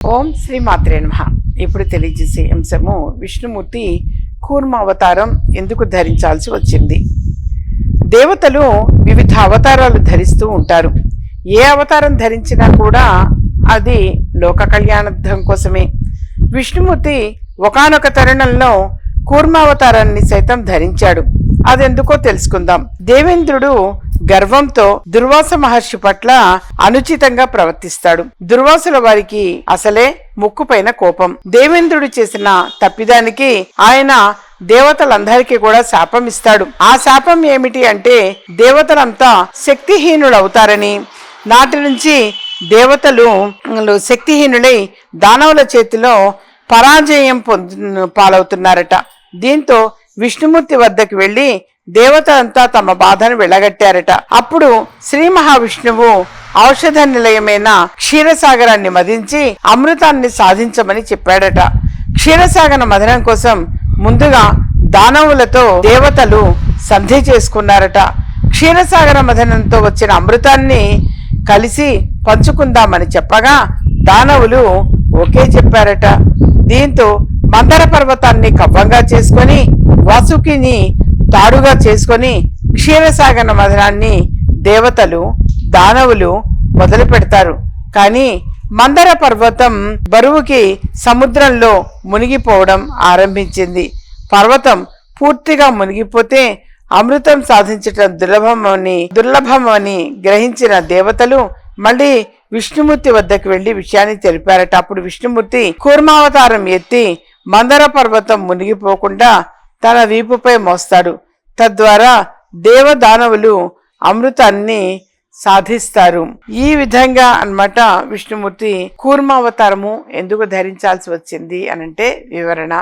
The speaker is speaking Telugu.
ఓం శ్రీ మాత్రే నమః. ఇప్పుడు తెలియజేసే అంశము విష్ణుమూర్తి కూర్మ అవతారం ఎందుకు ధరించాల్సి వచ్చింది. దేవతలు వివిధ అవతారాలు ధరిస్తూ ఉంటారు. ఏ అవతారం ధరించినా కూడా అది లోక కళ్యాణార్థం కోసమే. విష్ణుమూర్తి ఒకానొక తరుణంలో కూర్మావతారాన్ని సైతం ధరించాడు. అదెందుకో తెలుసుకుందాం. దేవేంద్రుడు గర్వంతో దుర్వాస మహర్షి పట్ల అనుచితంగా ప్రవర్తిస్తాడు. దుర్వాసుల వారికి అసలే ముక్కు పైన కోపం. దేవేంద్రుడు చేసిన తప్పిదానికి ఆయన దేవతలందరికీ కూడా శాపం ఇస్తాడు. ఆ శాపం ఏమిటి అంటే దేవతలంతా శక్తిహీనులవుతారని, నాటి నుంచి దేవతలు శక్తిహీనులై దానవుల చేతిలో పరాజయం పాలవుతున్నారట. దీంతో విష్ణుమూర్తి వద్దకు వెళ్లి దేవతలంతా తమ బాధను వెళ్ళగట్టారట. అప్పుడు శ్రీ మహావిష్ణువు ఔషధ నిలయమైన క్షీరసాగరాన్ని మదించి అమృతాన్ని సాధించమని చెప్పాడట. క్షీరసాగర మదనం కోసం ముందుగా దానవులతో దేవతలు సంధి చేసుకున్నారట. క్షీరసాగర మదనంతో వచ్చిన అమృతాన్ని కలిసి పంచుకుందామని చెప్పగా దానవులు ఓకే చెప్పారట. దీంతో మందర పర్వతాన్ని కవ్వంగా చేసుకొని వాసుకిని తాడుగా చేసుకొని క్షీరసాగర మదనాన్ని దేవతలు దానవులు మొదలు పెడతారు. కానీ మందర పర్వతం బరువుకి సముద్రంలో మునిగిపోవడం ఆరంభించింది. పర్వతం పూర్తిగా మునిగిపోతే అమృతం సాధించటం దుర్లభమని గ్రహించిన దేవతలు మళ్ళీ విష్ణుమూర్తి వద్దకు వెళ్లి విషయాన్ని తెలిపారట. అప్పుడు విష్ణుమూర్తి కూర్మావతారం ఎత్తి మందర పర్వతం మునిగిపోకుండా తన వీపుపై మోస్తాడు. తద్వారా దేవదానవులు అమృతాన్ని సాధిస్తారు. ఈ విధంగా అన్నమాట విష్ణుమూర్తి కూర్మావతారము ఎందుకు ధరించాల్సి వచ్చింది అనంటే వివరణ.